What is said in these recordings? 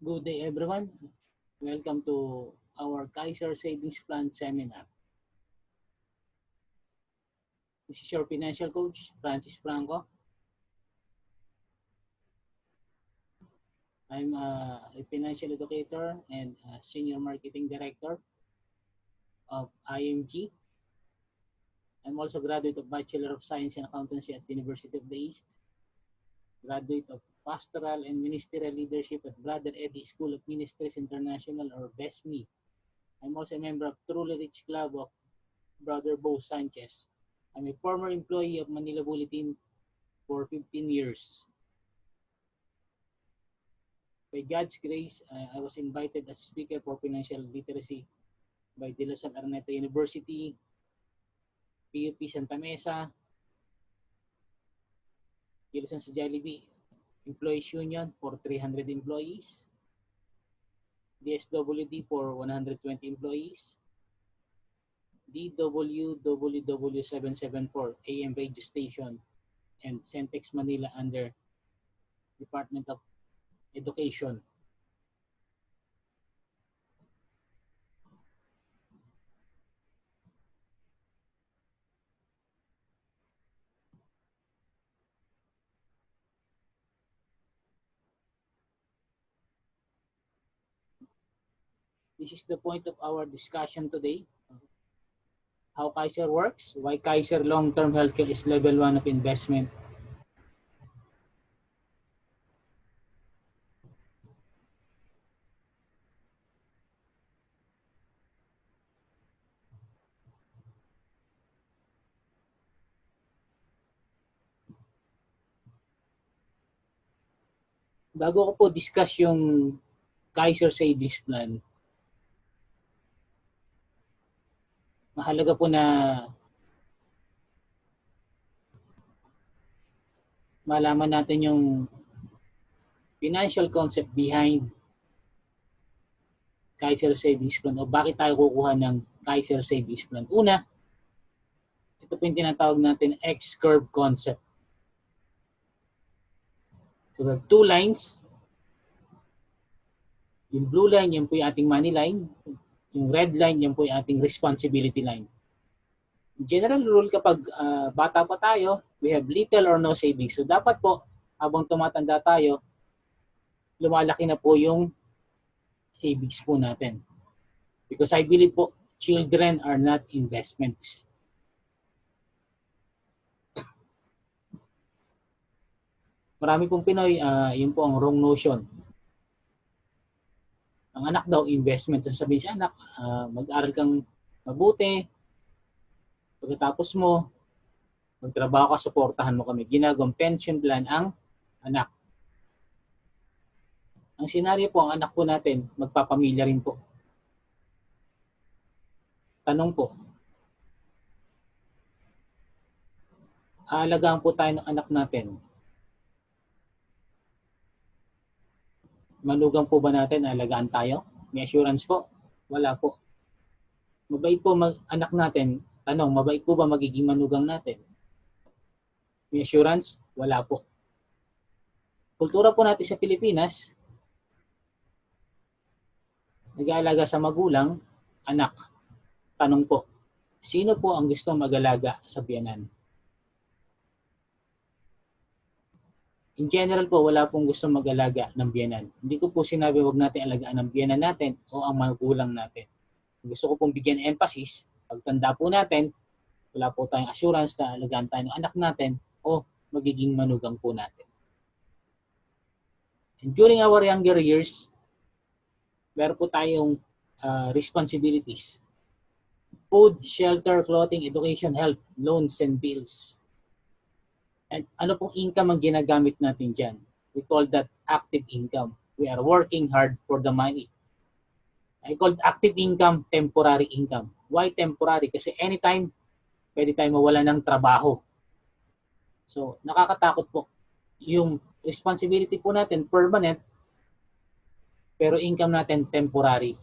Good day, everyone. Welcome to our Kaiser Savings Plan Seminar. This is your financial coach, Franco. I'm a financial educator and a senior marketing director of IMG. I'm also graduate of Bachelor of Science in Accountancy at the University of the East, graduate of Pastoral and Ministerial Leadership at Brother Eddie School of Ministries International, or BESME. I'm also a member of Truly Rich Club of Brother Bo Sanchez. I'm a former employee of Manila Bulletin for 15 years. By God's grace, I was invited as speaker for financial literacy by De La Salle Araneta University, PUP Santa Mesa, Kilusan sa Jollibee Employees Union for 300 employees, DSWD for 120 employees, DWWW 774 AM radio station, and Centex Manila under Department of Education. This is the point of our discussion today. How Kaiser works, why Kaiser long-term healthcare is level 1 of investment. Bago ko po discuss yung Kaiser Savings Plan, mahalaga po na malaman natin yung financial concept behind Kaiser Savings Plan o bakit tayo kukuha ng Kaiser Savings Plan. Una, ito po yung tinatawag natin X-curve concept. So we have two lines. Yung blue line, yan po yung ating money line. Yung red line, yan po yung ating responsibility line. General rule, kapag bata pa tayo, we have little or no savings. So dapat po, habang tumatanda tayo, lumalaki na po yung savings po natin. Because I believe po, children are not investments. Marami pong Pinoy, yun po ang wrong notion. Ang anak daw, investment. So sabihin siya, anak, mag-aral kang mabuti. Pagkatapos mo, magtrabaho ka, suportahan mo kami. Ginagawang pension plan ang anak. Ang senaryo po, ang anak po natin, magpapamilya rin po. Tanong po, aalagaan po tayo ng anak natin. Manugang po ba natin, aalagaan tayo? May assurance po? Wala po. Mabait po anak natin. Tanong, mabait po ba magiging manugang natin? May assurance? Wala po. Kultura po natin sa Pilipinas, nag-aalaga sa magulang, anak. Tanong po, sino po ang gusto mag-alaga sa biyanan? In general po, wala pong gusto mag-alaga ng biyanan. Hindi ko po sinabi wag natin alagaan ng biyanan natin o ang magulang natin. Gusto ko pong bigyan emphasis, pagtanda po natin, wala po tayong assurance na alagaan tayo ng anak natin o magiging manugang po natin. And during our younger years, meron po tayong responsibilities. Food, shelter, clothing, education, health, loans, and bills. And ano pong income ang ginagamit natin dyan? We call that active income. We are working hard for the money. I call active income temporary income. Why temporary? Kasi anytime, pwede tayo mawala ng trabaho. So, nakakatakot po. Yung responsibility po natin, permanent, pero income natin temporary.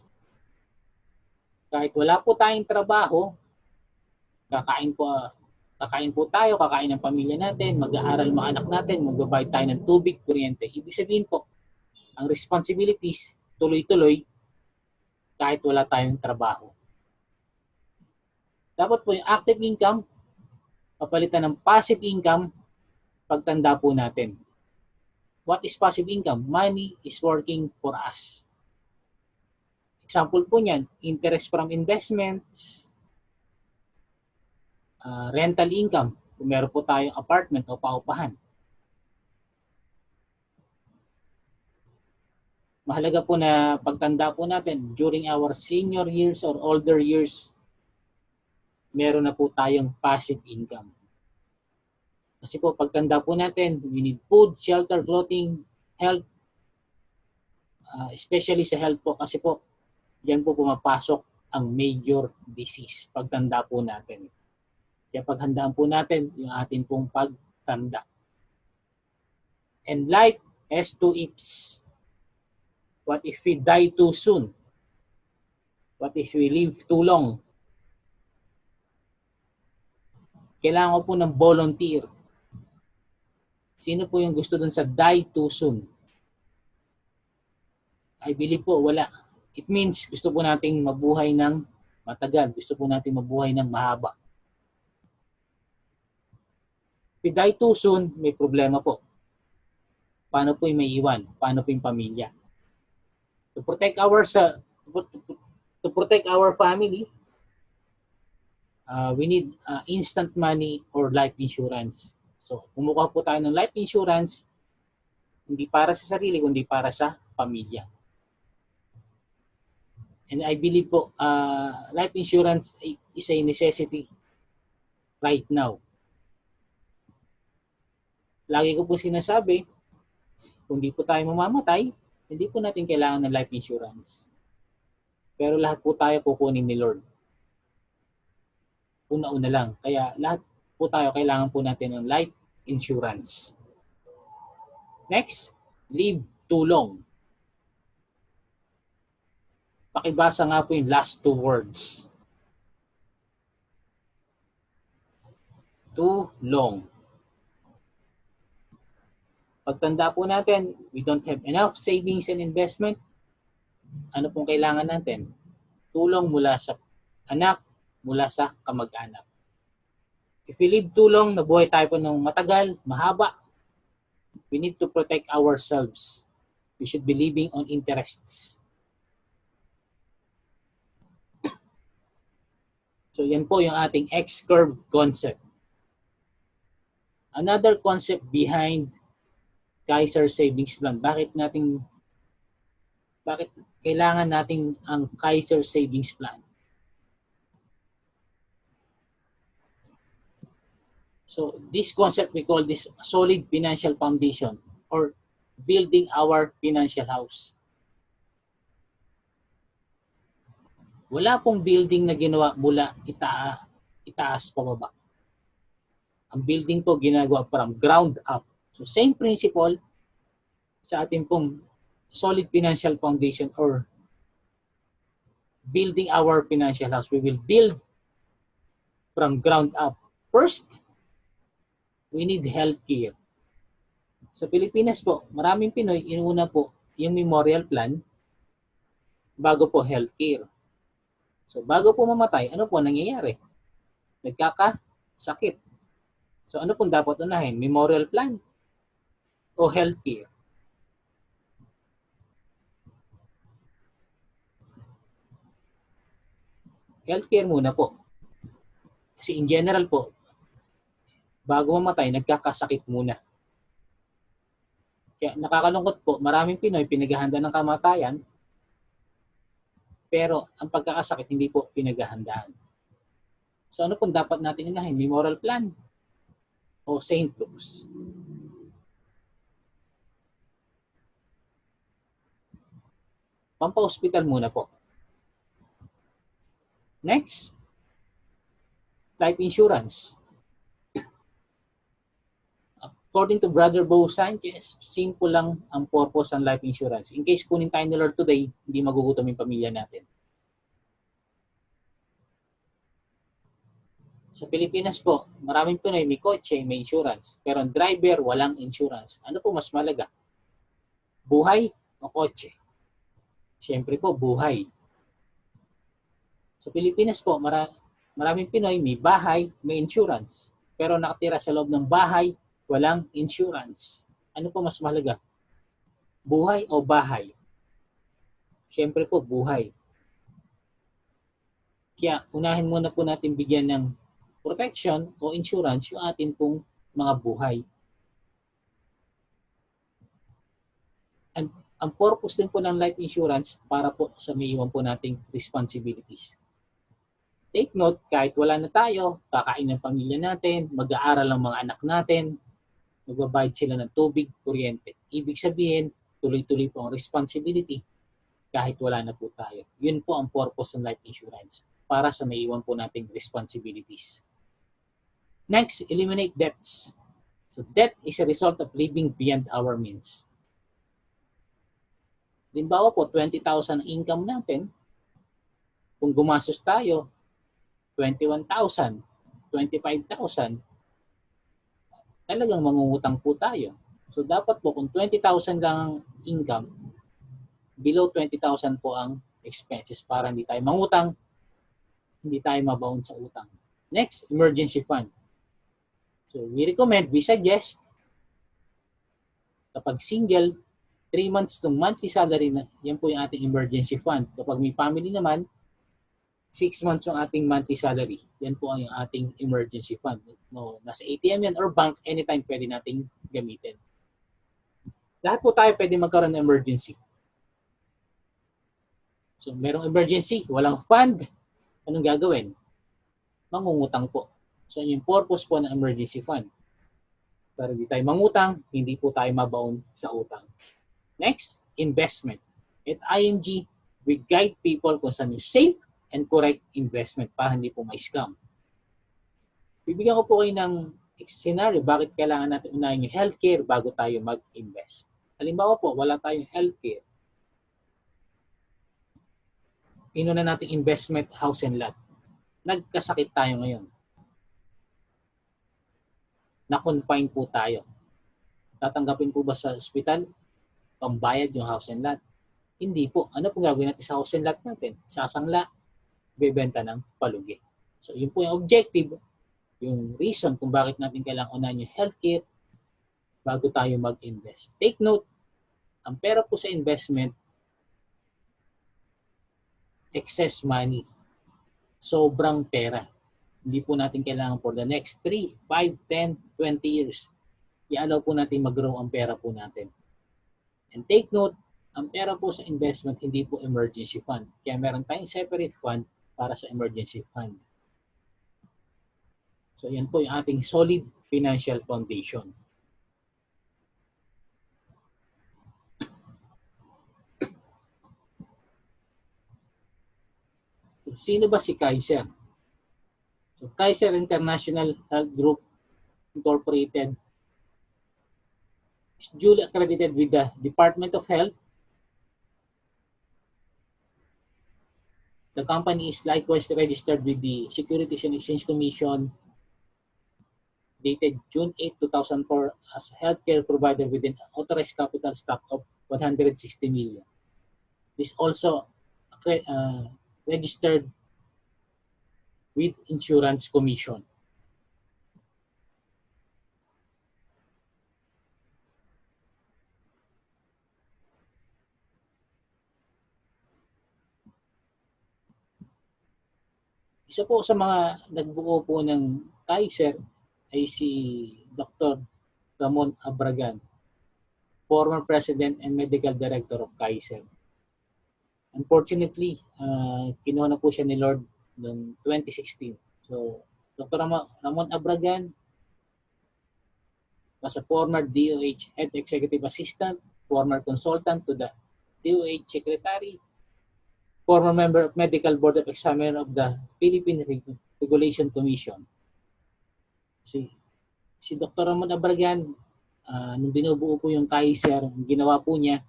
Kahit wala po tayong trabaho, kakain po tayo, kakain ng pamilya natin, mag-aaral mga anak natin, magbabayad tayo ng tubig, kuryente. Ibig sabihin po, ang responsibilities tuloy-tuloy kahit wala tayong trabaho. Dapat po yung active income, papalitan ng passive income pagtanda po natin. What is passive income? Money is working for us. Example po niyan, interest from investments, rental income, kung meron po tayong apartment o paupahan. Mahalaga po na pagtanda po natin, during our senior years or older years, meron na po tayong passive income. Kasi po, pagtanda po natin, we need food, shelter, clothing, health, especially sa health po, kasi po, yan po pumapasok ang major disease pagtanda po natin. Kaya paghandaan po natin yung ating pong pagtanda. And life has two ifs. What if we die too soon? What if we live too long? Kailangan ko po ng volunteer. Sino po yung gusto dun sa die too soon? I believe po, wala. It means gusto po nating mabuhay ng matagal. Gusto po nating mabuhay ng mahaba. If we die too soon, may problema po. Paano po yung may iwan? Paano po yung pamilya? To protect our family, we need instant money or life insurance. So, kumukuha po tayo ng life insurance, hindi para sa sarili, kundi para sa pamilya. And I believe po, life insurance is a necessity right now. Lagi ko po sinasabi, kung di po tayo mamamatay, hindi po natin kailangan ng life insurance. Pero lahat po tayo kukunin ni Lord. Una-una lang. Kaya lahat po tayo kailangan po natin ng life insurance. Next, live too long. Pakibasa nga po yung last two words. Too long. Pagtanda po natin, we don't have enough savings and investment. Ano pong kailangan natin? Tulong mula sa anak, mula sa kamag-anak. If we live too long, nabuhay tayo po ng matagal, mahaba, we need to protect ourselves. We should be living on interests. So yan po yung ating X-curve concept. Another concept behind Kaiser Savings Plan. Bakit kailangan natin ang Kaiser Savings Plan? So this concept, we call this solid financial foundation or building our financial house. Wala pong building na ginawa mula itaas pababa. Ang building po ginagawa from ground up. So same principle sa ating pong solid financial foundation or building our financial house. We will build from ground up. First, we need healthcare. Sa Pilipinas po, maraming Pinoy, inuna po yung memorial plan bago po healthcare. So bago po mamatay, ano po nangyayari? Nagkakasakit. So ano pong dapat unahin? Memorial plan o healthcare? Healthcare muna po. Kasi in general po, bago mamatay, nagkakasakit muna. Kaya nakakalungkot po, maraming Pinoy pinaghahanda ng kamatayan, pero ang pagkakasakit hindi po pinaghahandaan. So ano pong dapat natin unahin? Memorial plan o St. Luke's? Pampa-hospital muna po. Next, life insurance. According to Brother Bo Sanchez, simple lang ang purpose ng life insurance. In case kunin tayo ni Lord today, hindi magugutom yung pamilya natin. Sa Pilipinas po, maraming Pinoy may kotse, may insurance. Pero ang driver, walang insurance. Ano po mas malaga? Buhay o kotse. Siyempre po, buhay. Sa Pilipinas po, maraming Pinoy may bahay, may insurance. Pero nakatira sa loob ng bahay, walang insurance. Ano po mas mahalaga? Buhay o bahay? Siyempre po, buhay. Kaya unahin muna po natin bigyan ng protection o insurance yung atin pong mga buhay. And ang purpose din po ng life insurance para po sa may iwan po nating responsibilities. Take note, kahit wala na tayo, kakain ng pamilya natin, mag-aaral ang mga anak natin, magbabayad sila ng tubig, kuryente. Ibig sabihin, tuloy-tuloy po ang responsibility kahit wala na po tayo. Yun po ang purpose ng life insurance para sa may iwan po nating responsibilities. Next, eliminate debts. So debt is a result of living beyond our means. Limbawa po, 20,000 income natin. Kung gumastos tayo, 21,000, 25,000, talagang mangungutang po tayo. So dapat po kung 20,000 lang ang income, below 20,000 po ang expenses para hindi tayo mangutang, hindi tayo mabaon sa utang. Next, emergency fund. So we suggest, kapag single, 3 months to monthly salary na, yan po yung ating emergency fund. Kapag may family naman, 6 months yung ating monthly salary. Yan po ang ating emergency fund. No, nasa ATM yan or bank, anytime pwede nating gamitin. Lahat po tayo pwede magkaroon ng emergency. So, merong emergency, walang fund, anong gagawin? Mangungutang po. So, yung purpose po ng emergency fund. Para hindi tayo mangutang, hindi po tayo mabaon sa utang. Next, investment. At ING, we guide people kung saan yung safe and correct investment para hindi po ma-scam. Bibigyan ko po kayo ng scenario bakit kailangan natin unahin yung healthcare bago tayo mag-invest. Halimbawa po, wala tayong healthcare. Inuna natin investment, house and lot. Nagkasakit tayo ngayon. Na-confine po tayo. Tatanggapin po ba sa ospital? Pambayad yung house and lot? Hindi po. Ano po gagawin natin sa house and lot natin? Sasangla, bebenta ng palugi. So, yun po yung objective, yung reason kung bakit natin kailangan unahin yung healthcare bago tayo mag-invest. Take note, ang pera po sa investment, excess money. Sobrang pera. Hindi po natin kailangan for the next 3, 5, 10, 20 years. I-allow po natin mag-grow ang pera po natin. And take note, ang pera po sa investment, hindi po emergency fund. Kaya meron tayong separate fund para sa emergency fund. So yan po yung ating solid financial foundation. Sino ba si Kaiser? So Kaiser International Health Group Incorporated is duly accredited with the Department of Health. The company is likewise registered with the Securities and Exchange Commission dated June 8, 2004 as a healthcare provider with an authorized capital stock of 160 million. This also registered with Insurance Commission. Isa po sa mga nagbuo po ng Kaiser ay si Dr. Ramon Abragan, former President and Medical Director of Kaiser. Unfortunately, kinuha na po siya ni Lord noong 2016. So, Dr. Ramon Abragan was a former DOH Head Executive Assistant, former consultant to the DOH Secretary, former member of Medical Board of Examiner of the Philippine Regulation Commission. Si Dr. Ramon Abragan, nung binubuo po yung Kaiser, ang ginawa po niya,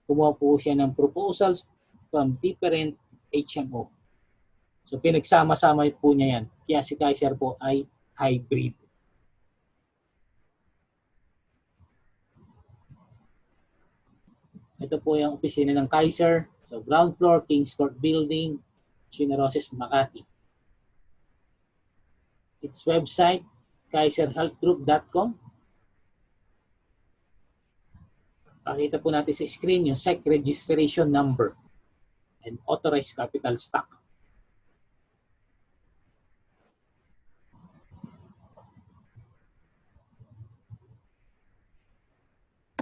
kumuha po siya ng proposals from different HMO. So pinagsama-sama po niya yan. Kaya si Kaiser po ay hybrid. Ito po yung opisina ng Kaiser. So, ground floor, Kings Court Building, Chinaroses, Makati. Its website, kaiserhealthgroup.com. Pakita po natin sa screen yung SEC registration number and authorized capital stock.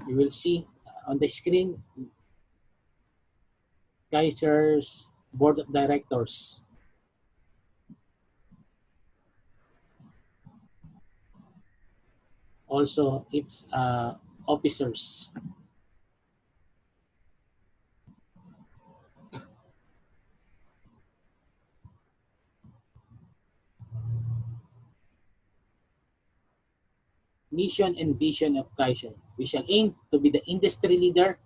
You will see on the screen Kaiser's board of directors. Also, its officers. Mission and vision of Kaiser. We shall aim to be the industry leader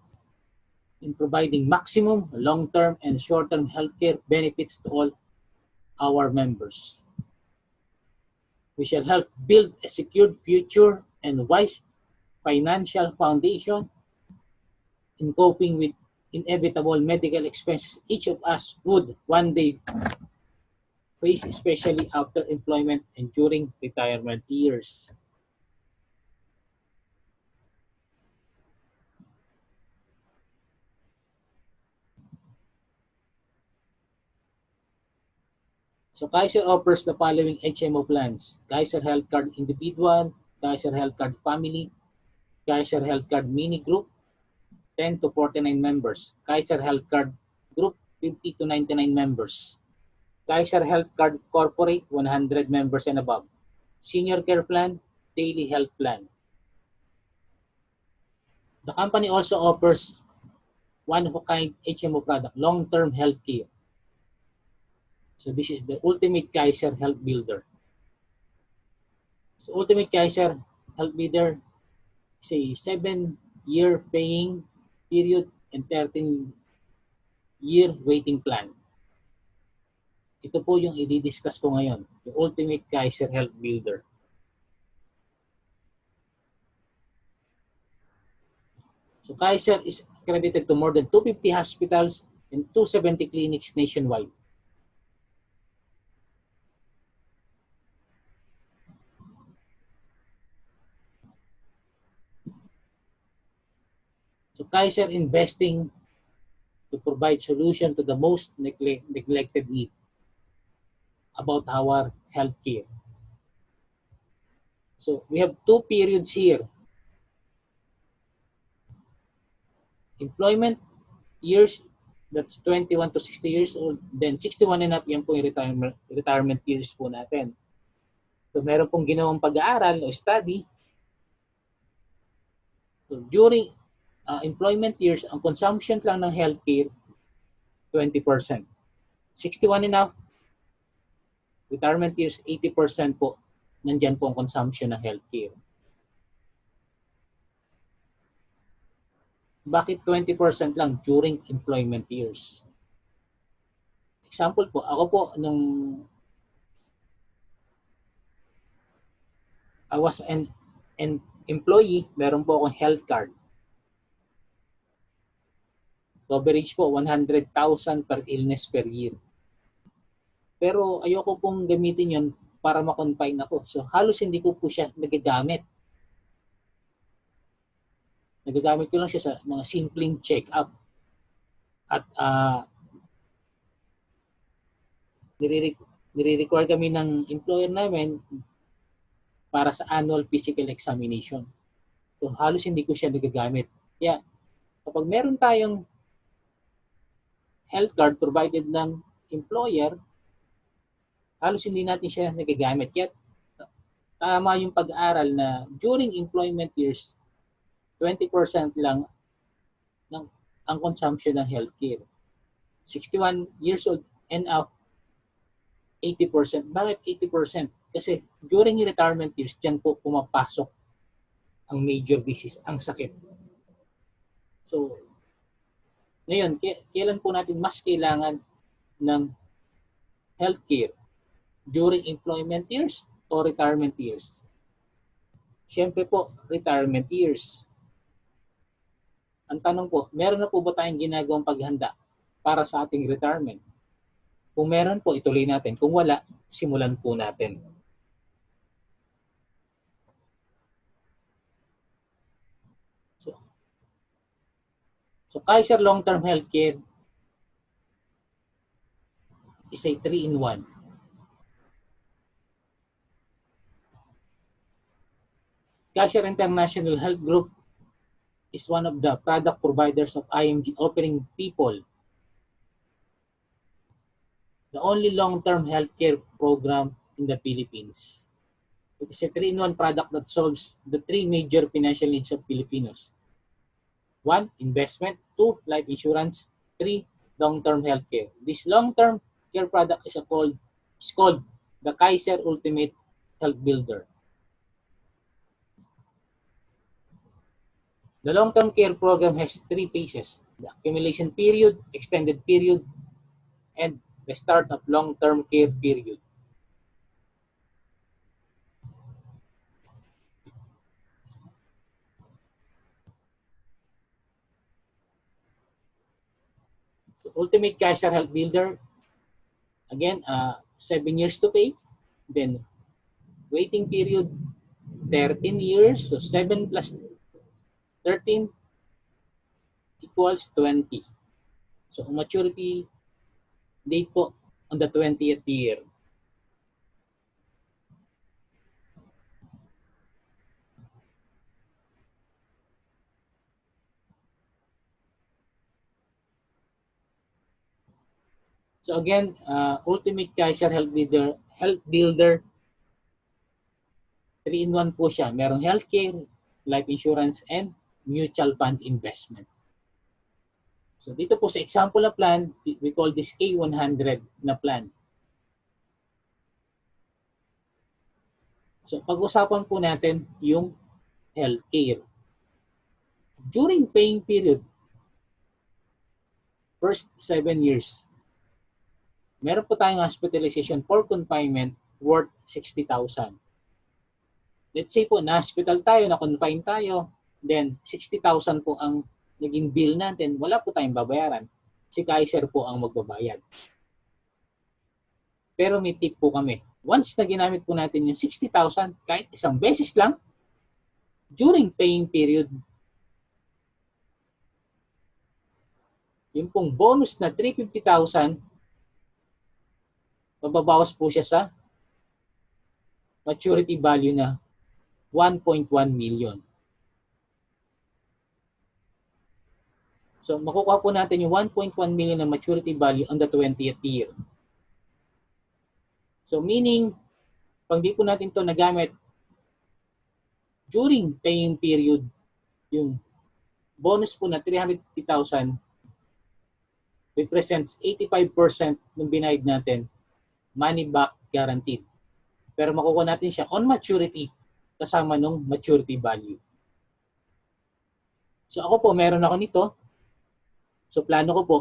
in providing maximum long-term and short-term healthcare benefits to all our members. We shall help build a secured future and wise financial foundation in coping with inevitable medical expenses each of us would one day face, especially after employment and during retirement years. So Kaiser offers the following HMO plans: Kaiser Health Card Individual, Kaiser Health Card Family, Kaiser Health Card Mini Group, 10 to 49 members. Kaiser Health Card Group, 50 to 99 members. Kaiser Health Card Corporate, 100 members and above. Senior Care Plan, Daily Health Plan. The company also offers one-of-a-kind HMO product, long-term health care. So this is the Ultimate Kaiser Health Builder. So Ultimate Kaiser Health Builder is a 7-year paying period and 13-year waiting plan. Ito po yung i-discuss ko ngayon, the Ultimate Kaiser Health Builder. So Kaiser is accredited to more than 250 hospitals and 270 clinics nationwide. So Kaiser investing to provide solution to the most neglected need about our healthcare. So we have 2 periods here. Employment years, that's 21 to 60 years old. Then 61 and up, yan po yung retirement years po natin. So meron pong ginawang pag-aaral o study. So during employment years, ang consumption lang ng healthcare, 20%. 61 and up, retirement years, 80% po, nandyan po ang consumption ng healthcare. Bakit 20% lang during employment years? Example po, ako po, nung I was an employee, meron po akong health card. Coverage po, 100,000 per illness per year. Pero ayoko pong gamitin yon para ma-confine ako. So halos hindi ko po siya nagagamit. Nagagamit ko lang siya sa mga simpleng check-up. At nire-require kami ng employer namin para sa annual physical examination. So halos hindi ko siya nagagamit. Kaya kapag meron tayong health card provided ng employer, halos hindi natin siya nagagamit. Kaya tama yung pag-aaral na during employment years, 20% lang ng ang consumption ng healthcare. 61 years old and up, 80%. Bakit 80%? Kasi during retirement years, dyan po pumapasok ang major disease, ang sakit. So, ngayon, kailan po natin mas kailangan ng healthcare? During employment years o retirement years? 'Siyempre po, retirement years. 'Di ba? Kasi during employment years, 20% lang ng ang consumption ng healthcare. 61 years old and up, 80%. Bakit 80%? Kasi during retirement years, dyan po pumapasok ang major disease, ang sakit. So, ngayon, kailan po natin mas kailangan ng healthcare? During employment years o retirement years? 'Siyempre po, retirement years. Ang tanong po, meron na po ba tayong ginagawang paghanda para sa ating retirement? Kung meron po, ituloy natin. Kung wala, simulan po natin. So Kaiser Long-Term Healthcare is a 3-in-1. Kaiser International Health Group is one of the product providers of IMG, offering people the only long-term healthcare program in the Philippines. It is a 3-in-1 product that solves the 3 major financial needs of Filipinos. 1, investment. 2, life insurance. 3, long-term healthcare. This long-term care product is called the Kaiser Ultimate Health Builder. The long-term care program has 3 phases: the accumulation period, extended period, and the start of long-term care period. So Ultimate Kaiser Health Builder, again, 7 years to pay. Then waiting period, 13 years. So 7 plus 13 equals 20. So maturity date po on the 20th year. So again, Ultimate Kaiser Health Builder, 3-in-1 po siya. Merong healthcare, life insurance, and mutual fund investment. So dito po sa example na plan, we call this K100 na plan. So pag-usapan po natin yung healthcare. During paying period, first 7 years, meron po tayong hospitalization for confinement worth 60,000. Let's say po, na-hospital tayo, na-confine tayo, then 60,000 po ang naging bill natin, wala po tayong babayaran. Si Kaiser po ang magbabayad. Pero may tip po kami. Once na ginamit po natin yung 60,000, kahit isang beses lang, during paying period, yung pong bonus na 350,000, mababawas po siya sa maturity value na 1.1 million. So makukuha po natin yung 1.1 million na maturity value on the 20th year. So meaning, pag di po natin ito nagamit during paying period, yung bonus po na 350,000 represents 85% ng binayad natin, money back guaranteed. Pero makukuha natin siya on maturity kasama nung maturity value. So ako po, meron ako nito. So plano ko po,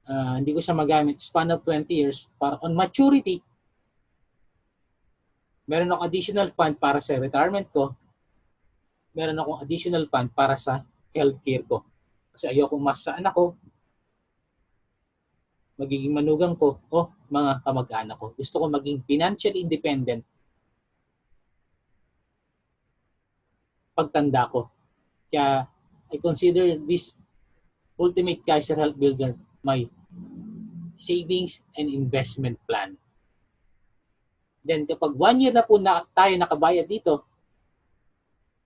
hindi ko siya magamit span of 20 years para on maturity, meron akong additional fund para sa retirement ko, meron akong additional fund para sa healthcare ko. Kasi ayokong mas sa anak ko, magiging manugang ko, o mga kamag-anak ko. Gusto ko maging financially independent pagtanda ko. Kaya I consider this Ultimate Kaiser Health Builder my savings and investment plan. Then kapag 1 year na po tayo nakabayad dito,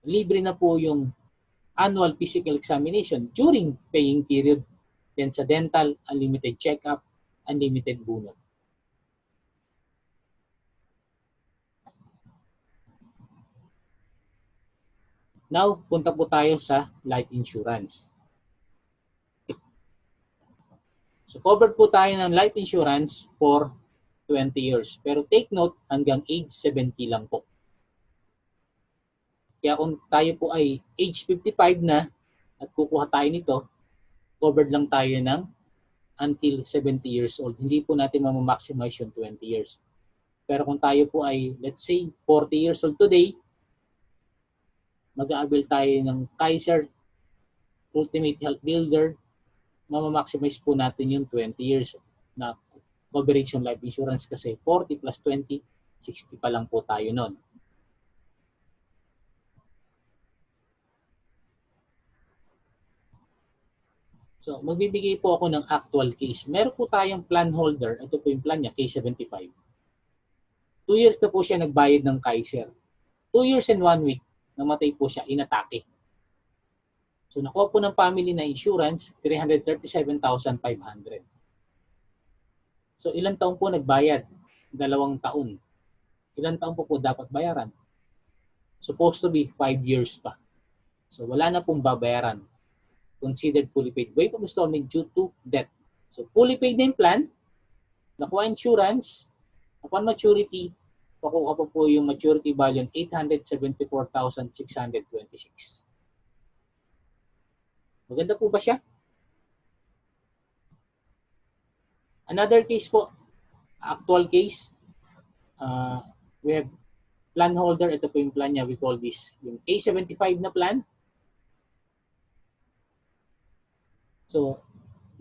libre na po yung annual physical examination during paying period. Then sa dental, unlimited checkup, unlimited bunot. Now, punta po tayo sa life insurance. So covered po tayo ng life insurance for 20 years. Pero take note, hanggang age 70 lang po. Kaya kung tayo po ay age 55 na at kukuha tayo nito, covered lang tayo ng until 70 years old. Hindi po natin mamaximize yung 20 years. Pero kung tayo po ay, let's say, 40 years old today, mag-a-avail tayo ng Kaiser ultimate health builder, mamamaximize po natin yung 20 years na coverage yung life insurance kasi 40 plus 20, 60 pa lang po tayo nun. So, magbibigay po ako ng actual case. Meron po tayong plan holder. Ito po yung plan niya, K75. 2 years na po siya nagbayad ng Kaiser. 2 years and 1 week, namatay po siya, inatake. So, nakuha po ng family na insurance, 337,500. So, ilang taon po nagbayad? 2 taon. Ilang taon po dapat bayaran? Supposed to be 5 years pa. So, wala na pong babayaran. Considered fully paid. Waive of installment due to death. So, fully paid na yung plan, nakuha insurance, upon maturity, pakuha po yung maturity value ng 874,626. Maganda po ba siya? Another case po, actual case, we have plan holder. Ito po yung plan niya. We call this yung A75 na plan. So,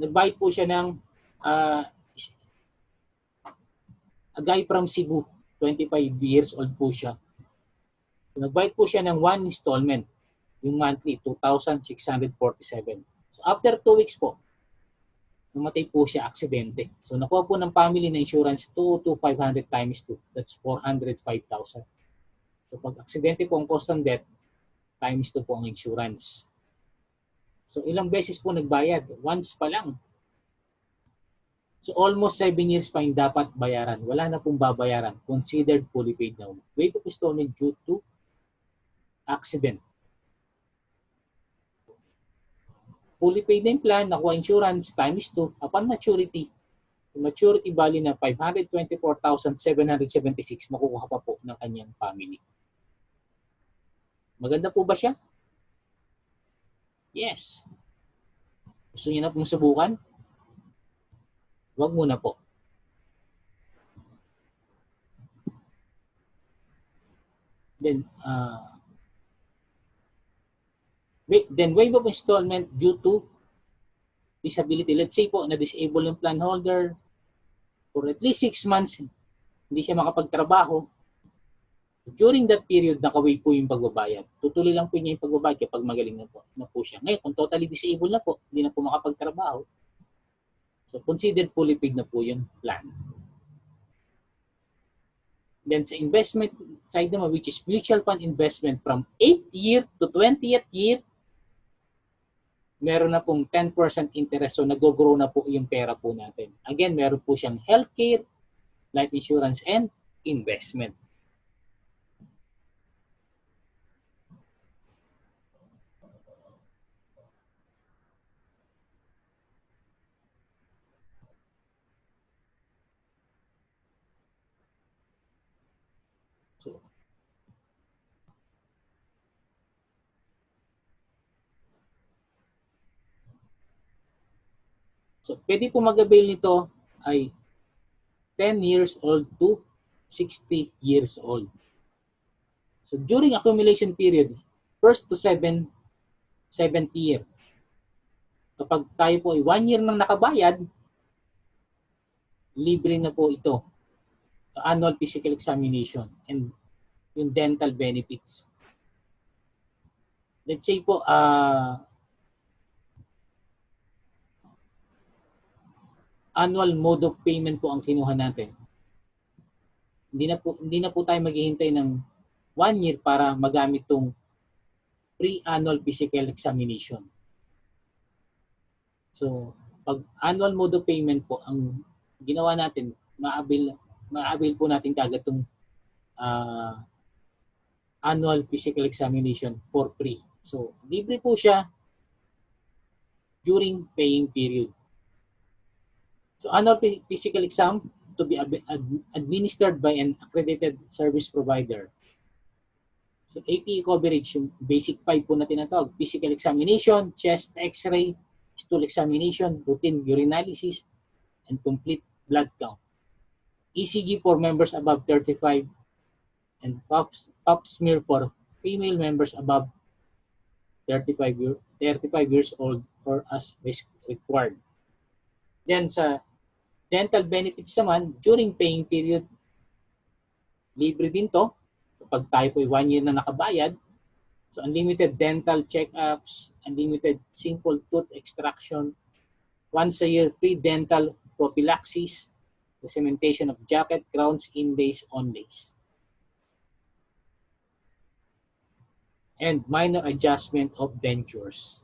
nagbayad po siya ng a guy from Cebu, 25 years old po siya. So, nagbayad po siya ng 1 installment, yung monthly, 2,647. So, after 2 weeks po, namatay po siya, aksidente. So, nakuha po ng family na insurance 2,500 times 2. That's 405,000. So, pag aksidente po ang cost ng death, times 2 po ang insurance. So, ilang beses po nagbayad? Once pa lang. So, almost 7 years pa yung dapat bayaran. Wala na pong babayaran. Considered fully paid now. Waive of installment due to accident. Fully paid na yung plan, nakuha insurance, times 2. Upon maturity, maturity value na 524,776 makukuha pa po ng kanyang family. Maganda po ba siya? Yes. Gusto niyo na pong subukan? Huwag muna po. Then waive of installment due to disability. Let's say po, na-disable yung plan holder for at least 6 months, hindi siya makapagtrabaho. During that period, nakaway po yung pagbabayad. Tutuloy lang po niya yung pagbabayad kapag magaling na po siya. Ngayon, kung totally disabled na po, hindi na po makapagtrabaho, so considered fully paid na po yung plan. Then sa investment side naman, which is mutual fund investment from 8th year to 20th year, meron na pong 10% interest. So nag-grow na po yung pera po natin. Again, meron po siyang healthcare, life insurance, and investment. So, pwede po mag-avail nito ay 10 years old to 60 years old. So, during accumulation period, 1st to 7th year, kapag tayo po ay 1 year nang nakabayad, libre na po ito. Annual physical examination and yung dental benefits. Let's say po, annual mode of payment po ang kinuha natin. Hindi na po tayo maghihintay ng 1 year para magamit tong pre-annual physical examination. So, pag annual mode of payment po ang ginawa natin, ma-avail po natin kagad itong annual physical examination for free. So, libre po siya during paying period. So, annual physical exam to be administered by an accredited service provider. So, APE coverage, yung basic 5 po na tinatawag. Physical examination, chest x-ray, stool examination, routine urinalysis, and complete blood count. ECG for members above 35, and pap smear for female members above 35 years old or as required. Then sa dental benefits naman, during paying period, libre din to. Kapag tayo po 1 year na nakabayad, so unlimited dental checkups, unlimited simple tooth extraction, once a year free dental prophylaxis, the cementation of jacket, crowns, inlays, onlays, and minor adjustment of dentures.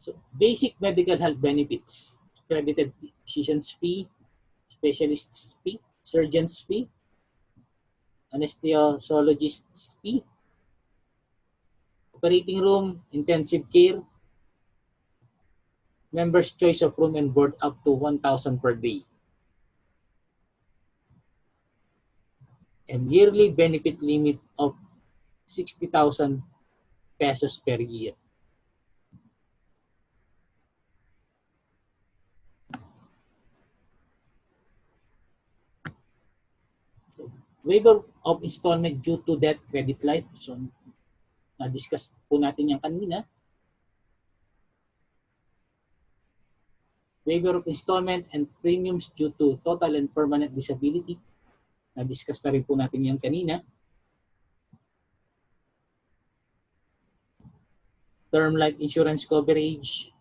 So basic medical health benefits: accredited physician's fee, specialist's fee, surgeon's fee, anesthesiologist's fee, operating room, intensive care, members' choice of room and board up to 1,000 per day, and yearly benefit limit of 60,000 pesos per year. So, waiver of installment due to death, credit life. So, na-discuss po natin yan kanina. Waiver of installment and premiums due to total and permanent disability. Na-discuss na rin po natin yan kanina. Term life insurance coverage,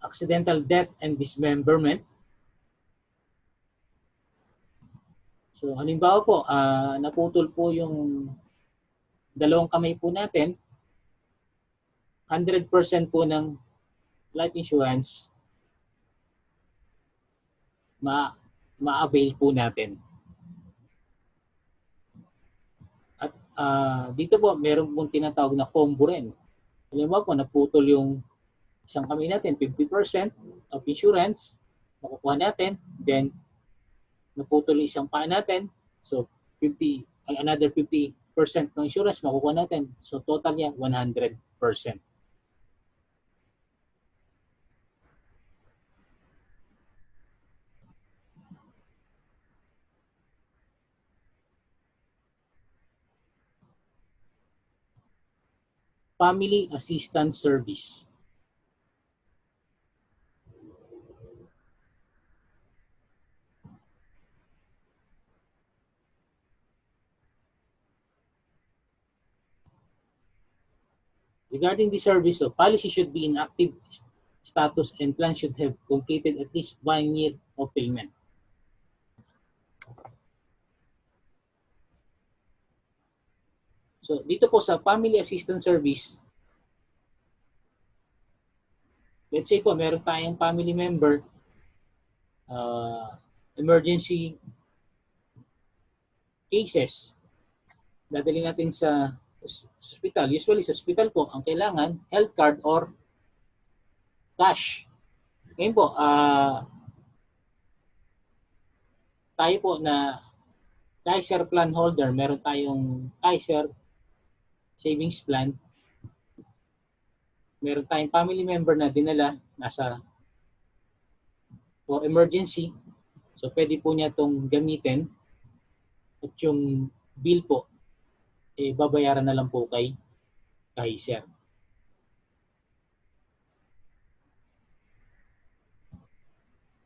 accidental death and dismemberment. So halimbawa po, naputol po yung dalawang kamay po natin, 100% po ng life insurance ma-avail po natin. At dito po, meron pong tinatawag na combo rin. Halimbawa po, naputol yung isang kamay natin, 50% of insurance, makukuha natin. Then, naputol yung isang paa natin, so another 50% ng insurance makukuha natin. So, total niya, 100%. Family Assistance Service. Regarding the service, so policy should be in active status and plan should have completed at least 1 year of payment. So dito po sa Family Assistance Service, let's say po meron tayong family member, emergency cases, dadali natin sa hospital. Usually sa hospital po, ang kailangan health card or cash. Ngayon po, tayo po na Kaiser plan holder, meron tayong Kaiser savings plan, meron tayong family member na dinala nasa for emergency, so pwede po niya itong gamitin at yung bill po, babayaran na lang po kay Kaiser.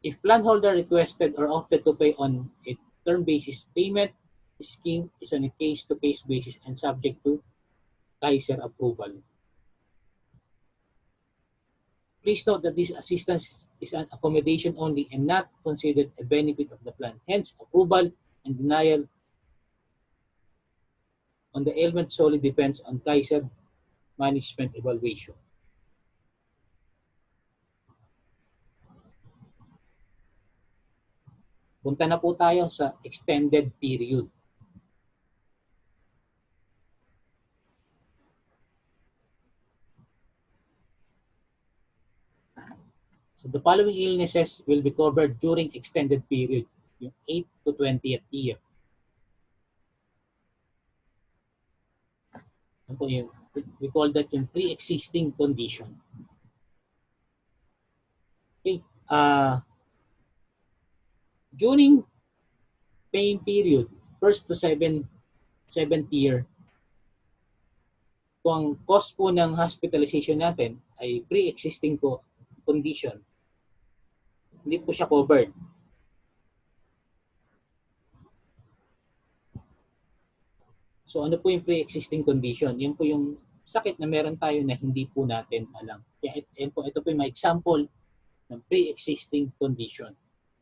If plan holder requested or opted to pay on a term basis, payment scheme is on a case-to-case basis and subject to Kaiser approval. Please note that this assistance is an accommodation only and not considered a benefit of the plan. Hence, approval and denial on the ailment solely depends on Kaiser management evaluation. Punta na po tayo sa extended period. So the following illnesses will be covered during extended period, yung 8 to 20th year. We call that yung pre-existing condition. Okay. During paying period, first to seventh year, kung ang cost po ng hospitalization natin ay pre-existing po condition, hindi po siya covered. So ano po yung pre-existing condition? Yan po yung sakit na meron tayo na hindi po natin alam. Kaya ito po yung mga example ng pre-existing condition.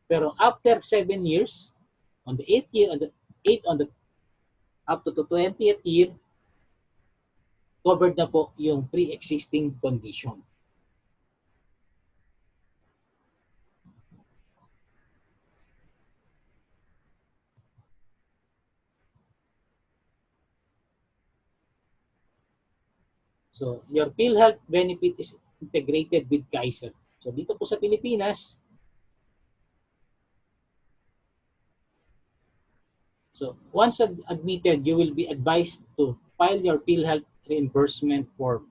Pero after 7 years, on the 8th year, up to the 20th year, covered na po yung pre-existing condition. So, your PhilHealth benefit is integrated with Kaiser. So, dito po sa Pilipinas, so once admitted, you will be advised to file your PhilHealth reimbursement form.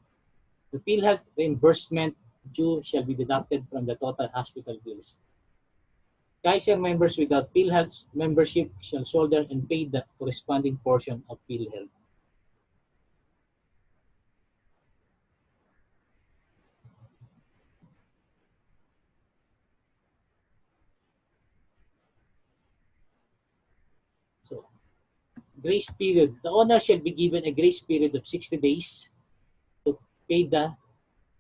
The PhilHealth reimbursement due shall be deducted from the total hospital bills. Kaiser members without PhilHealth membership shall shoulder and pay the corresponding portion of PhilHealth. So, grace period. The owner shall be given a grace period of 60 days to pay the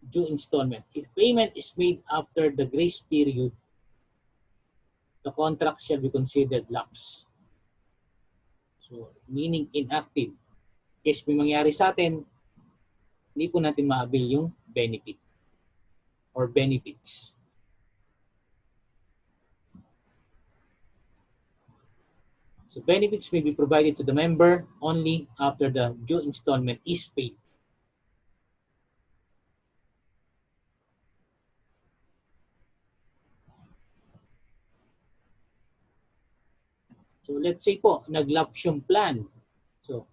due installment. If payment is made after the grace period, the contract shall be considered lapse. So, meaning inactive. Case may mangyari sa atin, hindi po natin ma-avail yung benefit or benefits. So, benefits may be provided to the member only after the due installment is paid. So, let's say po, nag-lapse yung plan. So,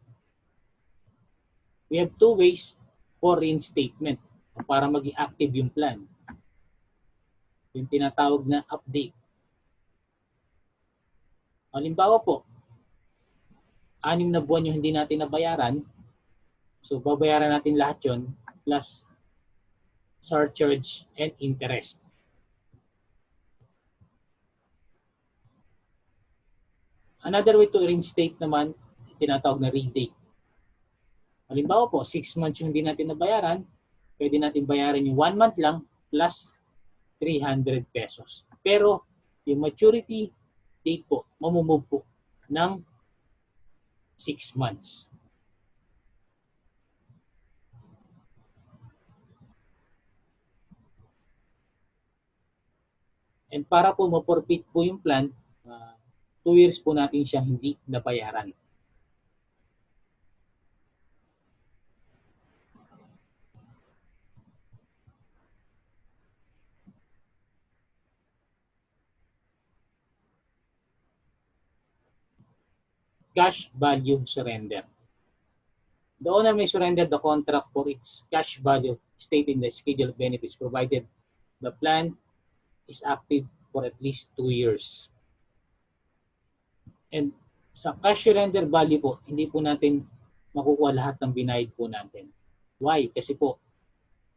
we have two ways for reinstatement para maging active yung plan. Yung tinatawag na update. Halimbawa po, 6 na buwan yung hindi natin nabayaran, so babayaran natin lahat yun plus surcharge and interest. Another way to reinstate naman, tinatawag na redate. Halimbawa po, 6 months yung hindi natin nabayaran, pwede natin bayaran yung 1 month lang plus 300 pesos. Pero yung maturity date po, mamumove po ng 6 months. And para po ma-forfeit po yung plan, 2 years po natin siya hindi nabayaran. Cash value surrender. The owner may surrender the contract for its cash value stated in the schedule of benefits provided the plan is active for at least 2 years. And sa cash surrender value po, hindi po natin makukuha lahat ng binayad po natin. Why? Kasi po,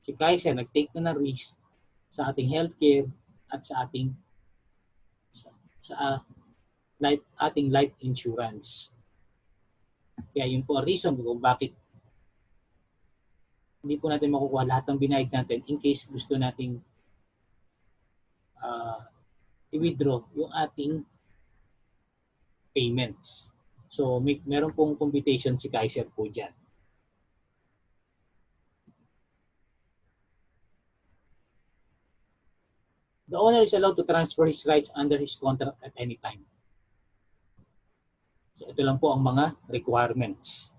si Kaiser nag-take na ng risk sa ating healthcare at sa ating ating life insurance. Kaya yun po ang reason kung bakit hindi po natin makukuha lahat ng binayad natin in case gusto nating i-withdraw yung ating payments. So, meron pong computation si Kaiser po dyan. The owner is allowed to transfer his rights under his contract at any time. So, ito lang po ang mga requirements.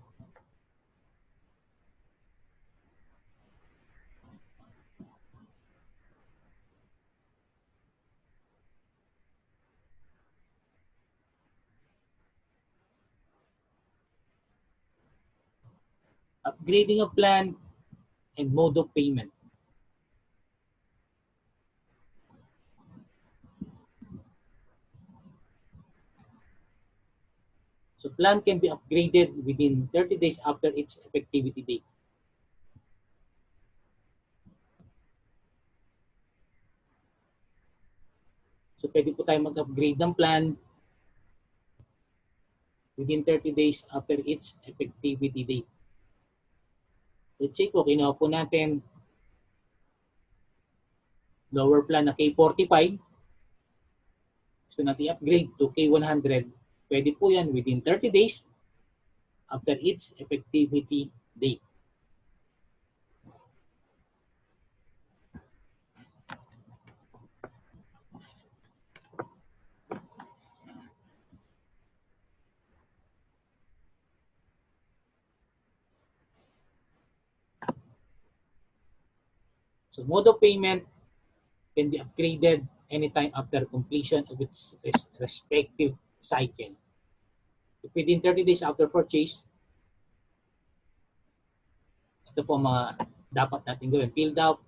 Upgrading of plan and mode of payment. So plan can be upgraded within 30 days after its effectivity date. So pwede po tayo mag-upgrade ng plan within 30 days after its effectivity date. Let's say po, kinuha po natin lower plan na K45. Gusto natin i-upgrade to K100. Pwede po yan within 30 days after its effectivity date. So mode of payment can be upgraded anytime after completion of its respective cycle. If within 30 days after purchase, ito po mga dapat natin gawin. Filled out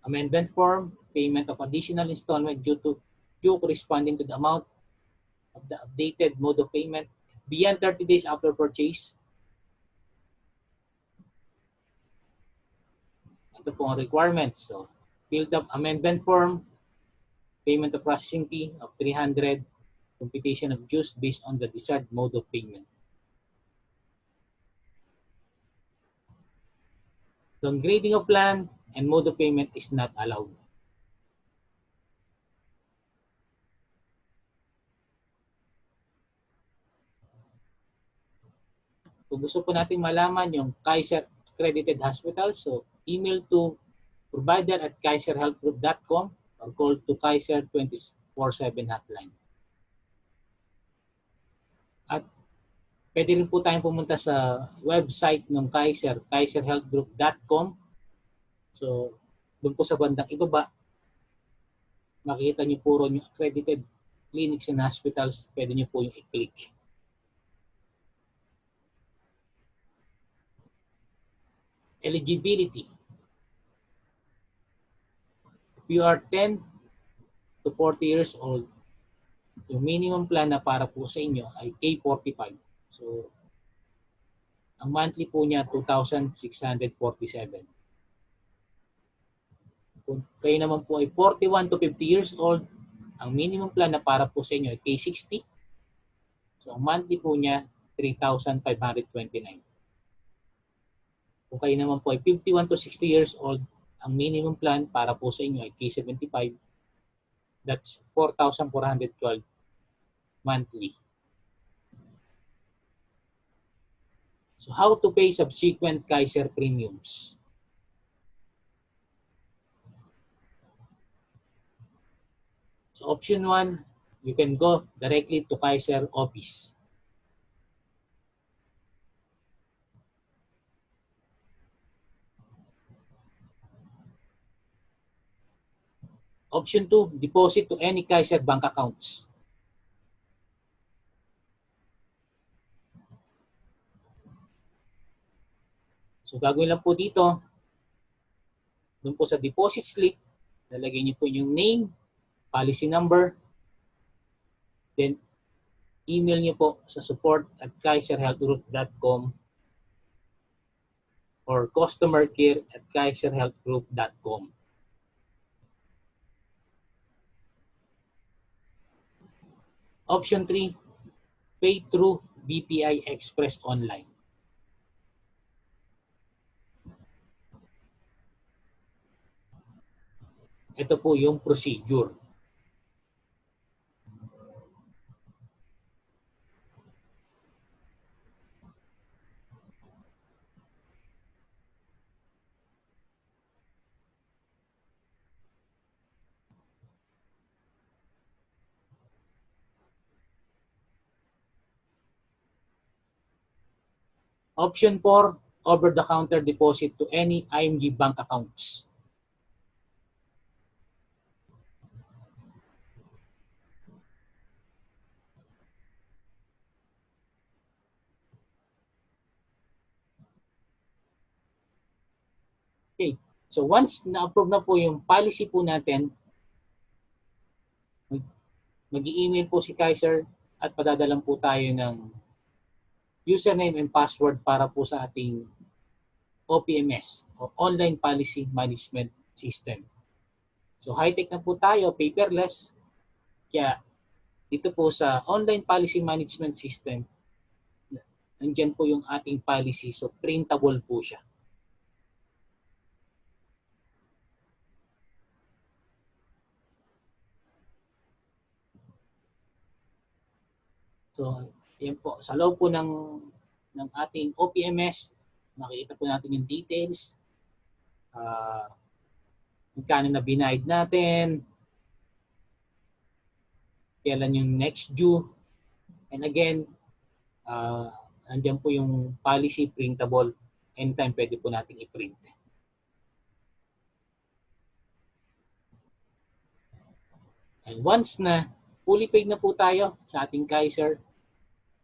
amendment form, payment of additional installment due corresponding to the amount of the updated mode of payment beyond 30 days after purchase. Ito po ang requirements. So, filled up amendment form, payment of processing fee of 300, computation of dues based on the desired mode of payment. Downgrading of plan and mode of payment is not allowed. Kung gusto po natin malaman yung Kaiser accredited hospital, so email to provider@kaiserhealthgroup.com or call to Kaiser 24/7 hotline. At pwede rin po tayong pumunta sa website ng Kaiser, kaiserhealthgroup.com. So, doon po sa bandang ibaba, makikita niyo po ron yung accredited clinics and hospitals. Pwede niyo po yung i-click. Eligibility. If you are 10 to 40 years old, yung minimum plan na para po sa inyo ay K45. So, ang monthly po niya 2,647. Kung kayo naman po ay 41 to 50 years old, ang minimum plan na para po sa inyo ay K60. So, ang monthly po niya 3,529. Kung kayo naman po ay 51 to 60 years old, ang minimum plan para po sa inyo ay K75. That's 4,412 monthly. So how to pay subsequent Kaiser premiums? So option 1, you can go directly to Kaiser office. Option 2, deposit to any Kaiser bank accounts. So gagawin lang po dito, doon po sa deposit slip, lalagay niyo po yung name, policy number, then email niyo po sa support@kaiserhealthgroup.com or customercare@kaiserhealthgroup.com. Option 3, pay through BPI Express Online. Ito po yung procedure. Option 4, over-the-counter deposit to any IMG bank accounts. Okay, so once na-approve na po yung policy po natin, mag-i-email po si Kaiser at padadalan po tayo ng username and password para po sa ating OPMS o Online Policy Management System. So high-tech na po tayo, paperless. Kaya dito po sa Online Policy Management System, nandiyan po yung ating policy. So printable po siya. So yan po, sa loob po ng ating OPMS, makikita po natin yung details. Magkano na binayad natin, kailan yung next due, and again, andyan po yung policy printable. Anytime pwede po natin i-print. And once na fully paid na po tayo sa ating Kaiser,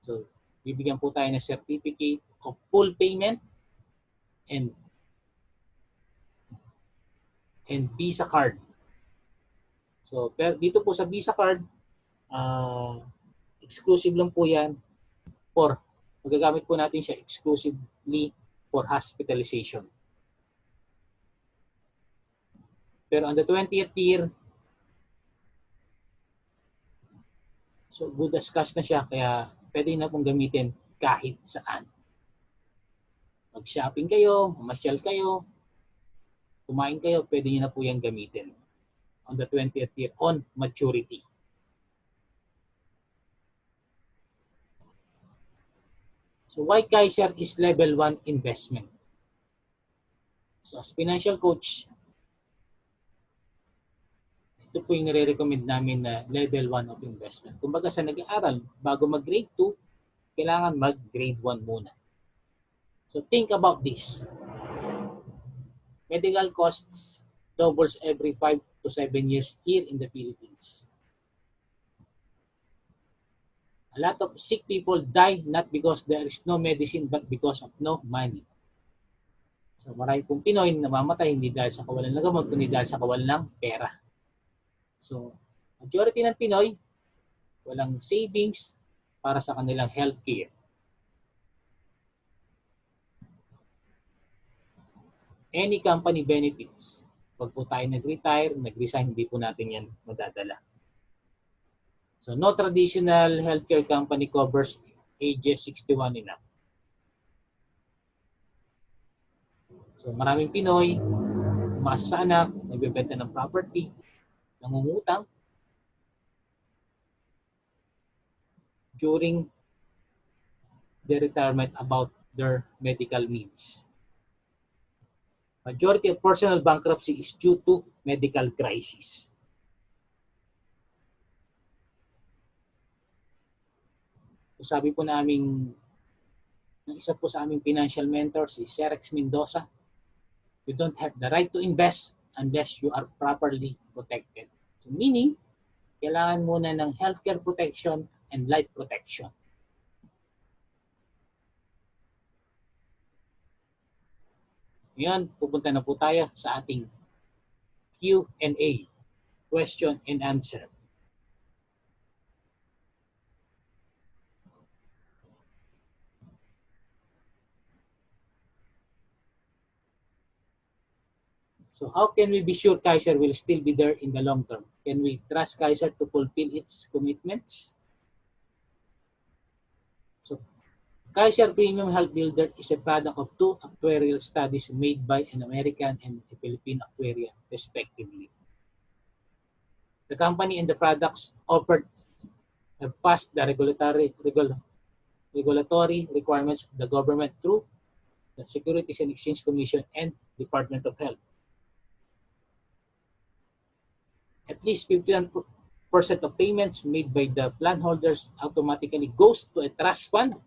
so bibigyan po tayo ng certificate of full payment and Visa card. So pero dito po sa Visa card, exclusive lang po yan for, magagamit po natin siya exclusively for hospitalization. Pero on the 20th year, so good as cash na siya, kaya pwede na pong gamitin kahit saan. Mag-shopping kayo, mamasyal kayo, kumain kayo, pwede nyo na po yan gamitin on the 20th year on maturity. So why Kaiser is level 1 investment? So as financial coach, ito po yung nire-recommend namin na level 1 of investment. Kumbaga sa nag-aaral, bago mag-grade 2, kailangan mag-grade 1 muna. So think about this. Medical costs doubles every 5 to 7 years here in the Philippines. A lot of sick people die not because there is no medicine but because of no money. So marami pong Pinoy namamatay hindi dahil sa kawalan ng gamot, kundi dahil sa kawalan ng pera. So majority ng Pinoy walang savings para sa kanilang healthcare. Any company benefits. Pag po tayo nag-retire, nag-resign, hindi po natin yan madadala. So no traditional healthcare company covers ages 61 and up. So maraming Pinoy, umasa sa anak, nagbebenta ng property, nangungutang during the retirement about their medical needs. Majority of personal bankruptcy is due to medical crisis. So sabi po namin, ng isa po sa aming financial mentor, si Sir Rex Mendoza, you don't have the right to invest unless you are properly protected. So meaning, kailangan muna ng healthcare protection and life protection. Ngayon, pupunta na po tayo sa ating Q&A, question and answer. So how can we be sure Kaiser will still be there in the long term? Can we trust Kaiser to fulfill its commitments? So Kaiser Premium Health Builder is a product of 2 actuarial studies made by an American and a Philippine actuarian, respectively. The company and the products offered have passed the regulatory requirements of the government through the Securities and Exchange Commission and Department of Health. At least 51% of payments made by the plan holders automatically goes to a trust fund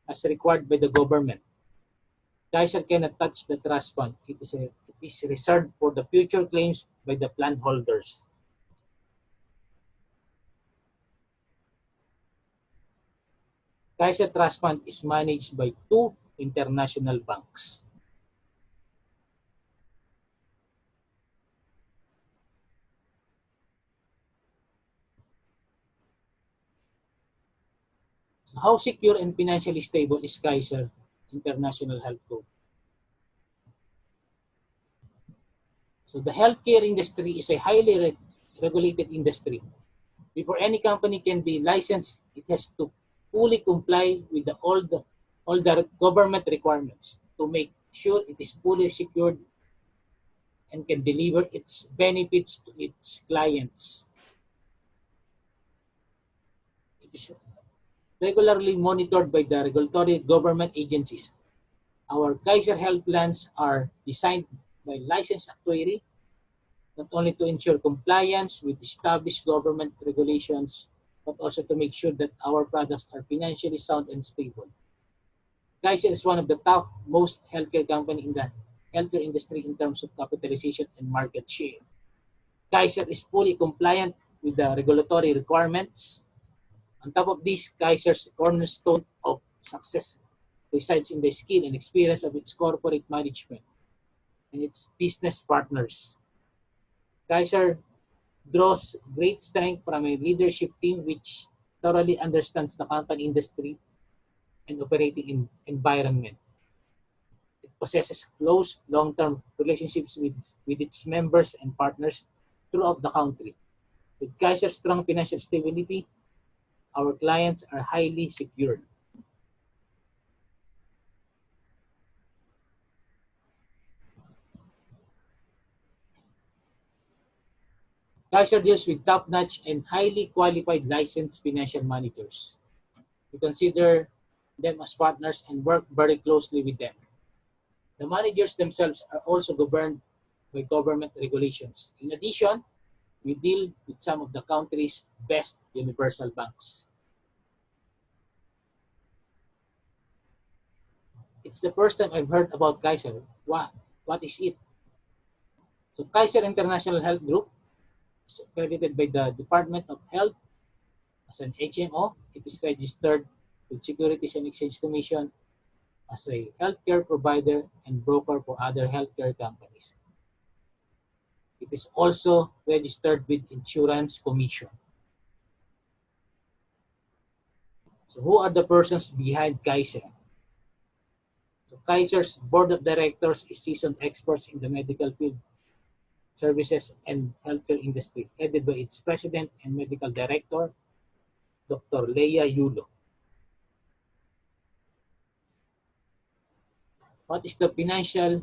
as required by the government. Kaiser cannot touch the trust fund. It is reserved for the future claims by the plan holders. Kaiser Trust Fund is managed by 2 international banks. So how secure and financially stable is Kaiser International Health Group? So the healthcare industry is a highly regulated industry. Before any company can be licensed, it has to fully comply with all the government requirements to make sure it is fully secured and can deliver its benefits to its clients. It is regularly monitored by the regulatory government agencies. Our Kaiser health plans are designed by licensed actuary not only to ensure compliance with established government regulations, but also to make sure that our products are financially sound and stable. Kaiser is one of the top most healthcare company in the healthcare industry in terms of capitalization and market share. Kaiser is fully compliant with the regulatory requirements. On top of this, Kaiser's cornerstone of success resides in the skill and experience of its corporate management and its business partners. Kaiser draws great strength from a leadership team which thoroughly understands the company industry and operating environment. It possesses close long-term relationships with its members and partners throughout the country. With Kaiser's strong financial stability, our clients are highly secured. Kaiser deals with top-notch and highly qualified licensed financial managers. We consider them as partners and work very closely with them. The managers themselves are also governed by government regulations. In addition, we deal with some of the country's best universal banks. It's the first time I've heard about Kaiser. What is it? So Kaiser International Health Group is accredited by the Department of Health as an HMO. It is registered with Securities and Exchange Commission as a healthcare provider and broker for other healthcare companies. It is also registered with Insurance Commission. So who are the persons behind Kaiser? So Kaiser's board of directors is seasoned experts in the medical field, services, and healthcare industry, headed by its president and medical director, Dr. Leia Yulo. What is the financial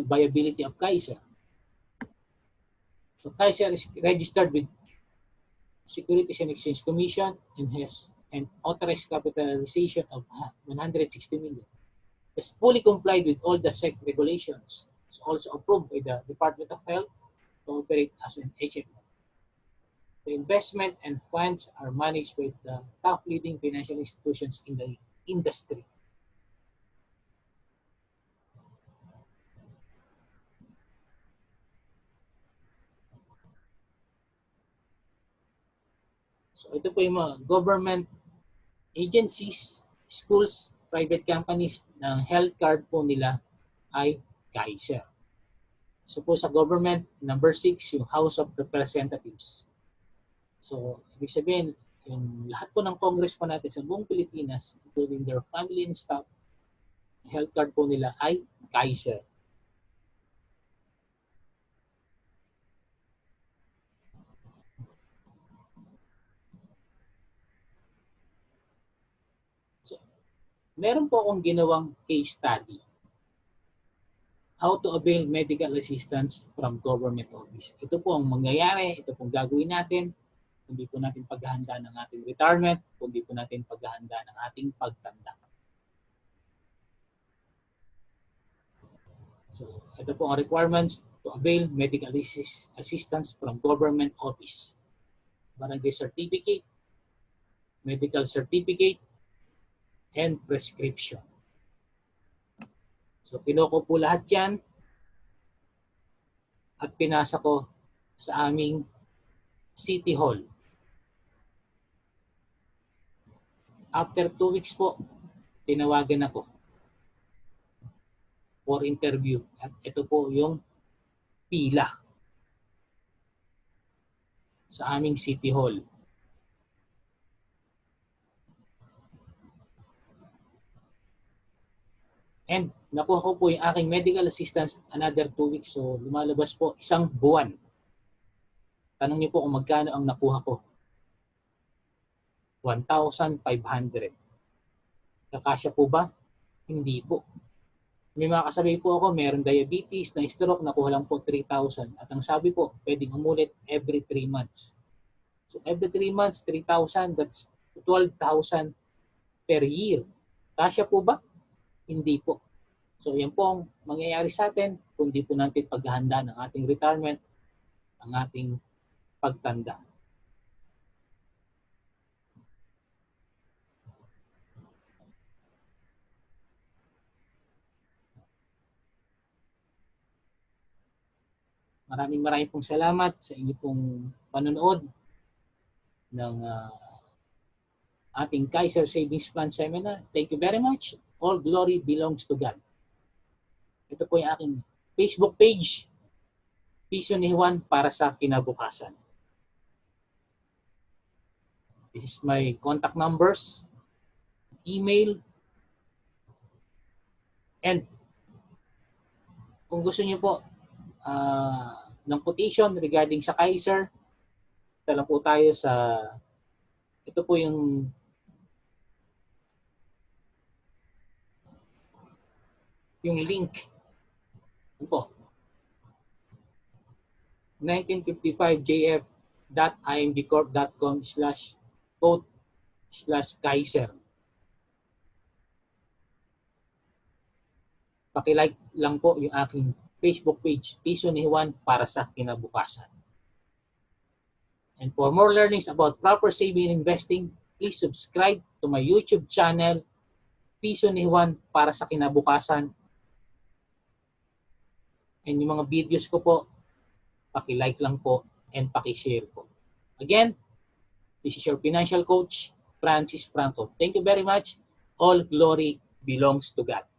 viability of Kaiser? So Kaiser is registered with Securities and Exchange Commission and has an authorized capitalization of 160 million. Has fully complied with all the SEC regulations. It's also approved by the Department of Health to operate as an HMO. The investment and funds are managed by the top leading financial institutions in the industry. So ito po yung mga government agencies, schools, private companies ng health card po nila ay Kaiser. So po sa government, number 6, yung House of Representatives. So, ibig sabihin, yung lahat po ng Congress po natin sa buong Pilipinas, including their family and staff, health card po nila ay Kaiser. So, meron po akong ginawang case study. How to avail medical assistance from government office. Ito po ang mangyayari, ito pong gagawin natin. Hindi po natin paghahanda ng ating retirement, kundi po natin paghahanda ng ating pagtanda. So, ito po ang requirements to avail medical assistance from government office. Barangay certificate, medical certificate, and prescription. So, kinuha ko po lahat yan at pinasa ko sa aming City Hall. After 2 weeks po, tinawagan ako for interview. At ito po yung pila sa aming City Hall. And nakuha ko po yung aking medical assistance another 2 weeks. So lumalabas po 1 buwan. Tanong niyo po kung magkano ang nakuha ko. 1,500. Kakasya po ba? Hindi po. May mga kasabay po ako, meron diabetes, na stroke, nakuha lang po 3,000. At ang sabi po, pwedeng umulit every 3 months. So every 3 months, 3,000, that's 12,000 per year. Kasya po ba? Hindi po. So yan po ang mangyayari sa atin kung di po natin paghahanda ng ating retirement, ang ating pagtanda. Maraming pong salamat sa inyo pong panonood ng ating Kaiser Savings Plan Seminar. Thank you very much. All glory belongs to God. Ito po yung aking Facebook page, Piso ni Juan para sa kinabukasan. This is my contact numbers, email, and kung gusto niyo po ng quotation regarding sa Kaiser, tala po tayo sa, ito po yung link. Ito po, 1955jf.imgcorp.com/quote/Kaiser. Paki-like lang po yung aking Facebook page, Piso ni Juan para sa kinabukasan. And for more learnings about proper saving and investing, please subscribe to my YouTube channel, Piso ni Juan para sa kinabukasan. And yung mga videos ko po, paki-like lang po and paki-share po. Again, this is your financial coach, Franco. Thank you very much. All glory belongs to God.